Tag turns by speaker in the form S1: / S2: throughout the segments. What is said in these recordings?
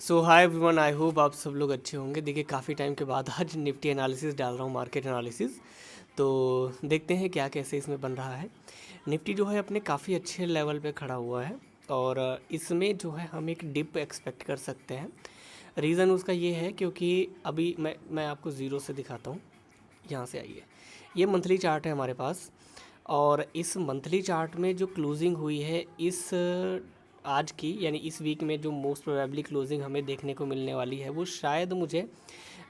S1: So hi everyone, I hope आप सब लोग अच्छे होंगे। देखिए काफ़ी टाइम के बाद आज निफ्टी एनालिसिस डाल रहा हूँ, मार्केट एनालिसिस। तो देखते हैं क्या कैसे इसमें बन रहा है। निफ्टी जो है अपने काफ़ी अच्छे लेवल पे खड़ा हुआ है और इसमें जो है हम एक डिप एक्सपेक्ट कर सकते हैं। रीज़न उसका ये है क्योंकि अभी मैं आपको ज़ीरो से दिखाता हूँ। यहाँ से आइए, ये मंथली चार्ट है हमारे पास और इस मंथली चार्ट में जो क्लोजिंग हुई है इस आज की, यानी इस वीक में जो मोस्ट प्रोबेबली क्लोजिंग हमें देखने को मिलने वाली है वो शायद मुझे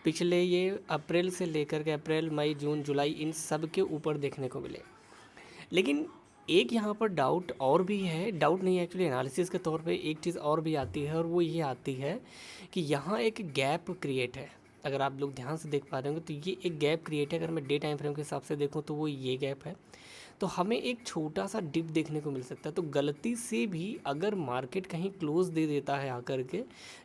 S1: पिछले ये अप्रैल से लेकर के अप्रैल मई जून जुलाई इन सब के ऊपर देखने को मिले। लेकिन एक यहाँ पर डाउट और भी है, डाउट नहीं एक्चुअली एनालिसिस के तौर पे एक चीज़ और भी आती है और वो ये आती है कि यहाँ एक गैप क्रिएट है। अगर आप लोग ध्यान से देख पा रहे होंगे तो ये एक गैप क्रिएट है। अगर मैं डे टाइम फ्रेम के हिसाब से देखूँ तो वो ये गैप है। तो हमें एक छोटा सा डिप देखने को मिल सकता है। तो गलती से भी अगर मार्केट कहीं क्लोज दे देता है आकर के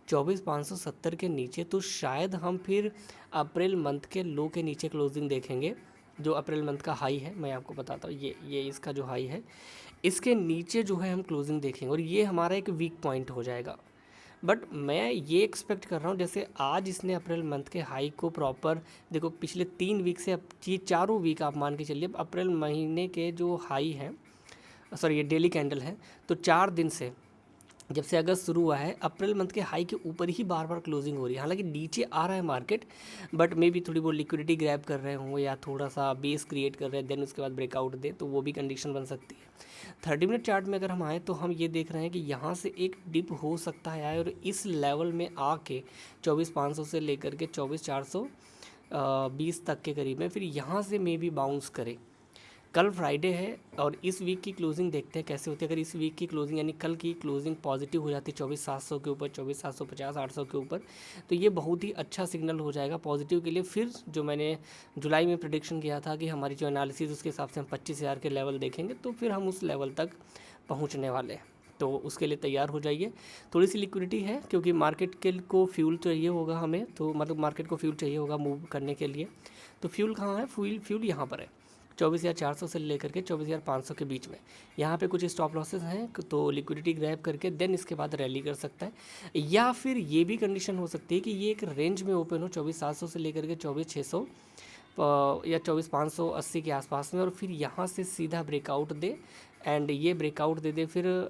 S1: 24,570 के नीचे, तो शायद हम फिर अप्रैल मंथ के लो के नीचे क्लोजिंग देखेंगे। जो अप्रैल मंथ का हाई है मैं आपको बताता हूँ, ये इसका जो हाई है इसके नीचे जो है हम क्लोजिंग देखेंगे और ये हमारा एक वीक पॉइंट हो जाएगा। बट मैं ये एक्सपेक्ट कर रहा हूँ, जैसे आज इसने अप्रैल मंथ के हाई को प्रॉपर देखो, पिछले 3 वीक से अब ये चारों वीक आप मान के चलिए, अप्रैल महीने के जो हाई हैं, सॉरी ये डेली कैंडल है, तो 4 दिन से जब से अगस्त शुरू हुआ है अप्रैल मंथ के हाई के ऊपर ही बार बार क्लोजिंग हो रही है। हालांकि नीचे आ रहा है मार्केट, बट मे बी थोड़ी बहुत लिक्विडिटी ग्रैब कर रहे हों या थोड़ा सा बेस क्रिएट कर रहे हैं, देन उसके बाद ब्रेकआउट दे, तो वो भी कंडीशन बन सकती है। 30 मिनट चार्ट में अगर हम आए तो हम ये देख रहे हैं कि यहाँ से एक डिप हो सकता है आए और इस लेवल में आके 24,500 से लेकर के 24,420 तक के करीब में फिर यहाँ से मे बी बाउंस करे। कल फ्राइडे है और इस वीक की क्लोजिंग देखते हैं कैसे होती है। अगर इस वीक की क्लोजिंग यानी कल की क्लोजिंग पॉजिटिव हो जाती है 24,700 के ऊपर, 24,750, 800 के ऊपर, तो ये बहुत ही अच्छा सिग्नल हो जाएगा पॉजिटिव के लिए। फिर जो मैंने जुलाई में प्रेडिक्शन किया था कि हमारी जो एनालिसिस उसके हिसाब से हम 25,000 के लेवल देखेंगे, तो फिर हम उस लेवल तक पहुँचने वाले हैं। तो उसके लिए तैयार हो जाइए। थोड़ी सी लिक्विडिटी है क्योंकि मार्केट के को फ्यूल चाहिए होगा हमें, तो मतलब मार्केट को फ्यूल चाहिए होगा मूव करने के लिए। तो फ्यूल कहाँ है? फ्यूल यहाँ पर है 24,400 से लेकर के 24,500 के बीच में। यहाँ पे कुछ स्टॉप लॉसेस हैं, तो लिक्विडिटी ग्रैब करके देन इसके बाद रैली कर सकता है। या फिर ये भी कंडीशन हो सकती है कि ये एक रेंज में ओपन हो 24,700 से लेकर के 24,600 या 24,580 के आसपास में, और फिर यहाँ से सीधा ब्रेकआउट दे एंड ये ब्रेकआउट दे फिर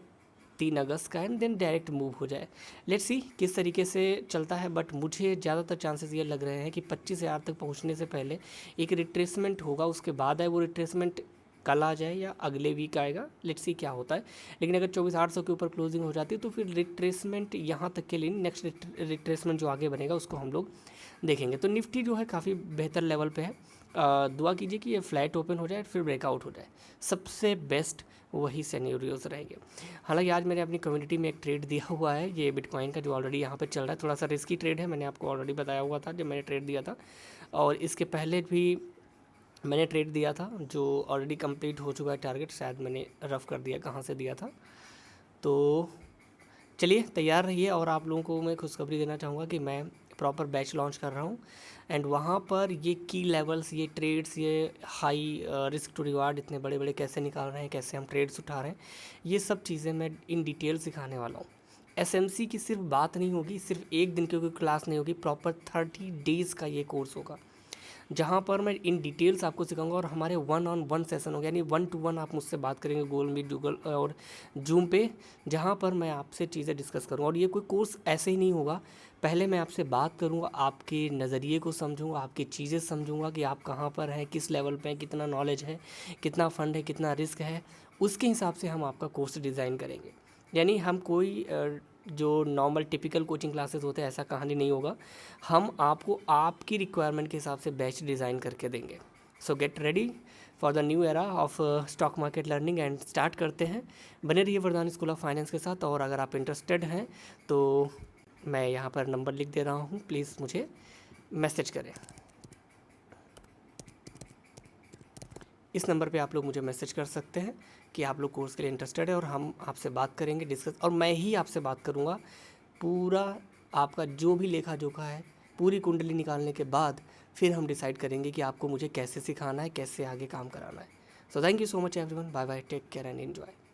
S1: 3 अगस्त का, एंड देन डायरेक्ट मूव हो जाए। लेट्स सी किस तरीके से चलता है। बट मुझे ज़्यादातर चांसेस ये लग रहे हैं कि 25,000 तक पहुंचने से पहले एक रिट्रेसमेंट होगा, उसके बाद है वो रिट्रेसमेंट कल आ जाए या अगले वीक आएगा। लेट्स सी क्या होता है। लेकिन अगर 24,800 के ऊपर क्लोजिंग हो जाती है तो फिर रिट्रेसमेंट यहाँ तक के लिए, नेक्स्ट रिट्रेसमेंट जो आगे बनेगा उसको हम लोग देखेंगे। तो निफ्टी जो है काफ़ी बेहतर लेवल पे है। दुआ कीजिए कि ये फ्लैट ओपन हो जाए फिर ब्रेकआउट हो जाए, सबसे बेस्ट वही सिनेरियोज रहेंगे। हालांकि आज मैंने अपनी कम्युनिटी में एक ट्रेड दिया हुआ है, ये बिटकॉइन का जो ऑलरेडी यहाँ पे चल रहा है। थोड़ा सा रिस्की ट्रेड है, मैंने आपको ऑलरेडी बताया हुआ था जब मैंने ट्रेड दिया था, और इसके पहले भी मैंने ट्रेड दिया था जो ऑलरेडी कंप्लीट हो चुका है। टारगेट शायद मैंने रफ़ कर दिया कहाँ से दिया था। तो चलिए तैयार रहिए, और आप लोगों को मैं खुशखबरी देना चाहूँगा कि मैं प्रॉपर बैच लॉन्च कर रहा हूँ एंड वहाँ पर ये की लेवल्स, ये ट्रेड्स, ये हाई रिस्क टू रिवार्ड इतने बड़े बड़े कैसे निकाल रहे हैं, कैसे हम ट्रेड्स उठा रहे हैं, ये सब चीज़ें मैं इन डिटेल सिखाने वाला हूँ। एसएमसी की सिर्फ बात नहीं होगी, सिर्फ एक दिन की कोई क्लास नहीं होगी, प्रॉपर 30 डेज़ का ये कोर्स होगा जहाँ पर मैं इन डिटेल्स आपको सिखाऊंगा। और हमारे 1-on-1 सेशन होगा, यानी 1-to-1 आप मुझसे बात करेंगे गूगल मीट, गूगल और जूम पे, जहाँ पर मैं आपसे चीज़ें डिस्कस करूँगा। और ये कोई कोर्स ऐसे ही नहीं होगा, पहले मैं आपसे बात करूँगा, आपके नज़रिए को समझूंगा, आपकी चीज़ें समझूंगा कि आप कहाँ पर हैं, किस लेवल पे हैं, कितना नॉलेज है, कितना फ़ंड है, कितना रिस्क है, उसके हिसाब से हम आपका कोर्स डिज़ाइन करेंगे। यानी हम कोई जो नॉर्मल टिपिकल कोचिंग क्लासेस होते हैं ऐसा कहानी नहीं होगा, हम आपको आपकी रिक्वायरमेंट के हिसाब से बैच डिज़ाइन करके देंगे। सो get ready for the new era of stock market learning and start करते हैं। बने रहिए वरदान स्कूल ऑफ फाइनेंस के साथ, और अगर आप इंटरेस्टेड हैं तो मैं यहाँ पर नंबर लिख दे रहा हूँ, प्लीज़ मुझे मैसेज करें। इस नंबर पे आप लोग मुझे मैसेज कर सकते हैं कि आप लोग कोर्स के लिए इंटरेस्टेड है, और हम आपसे बात करेंगे, डिस्कस, और मैं ही आपसे बात करूँगा। पूरा आपका जो भी लेखा जोखा है, पूरी कुंडली निकालने के बाद फिर हम डिसाइड करेंगे कि आपको मुझे कैसे सिखाना है, कैसे आगे काम कराना है। So thank you so much everyone, bye bye, take care and enjoy.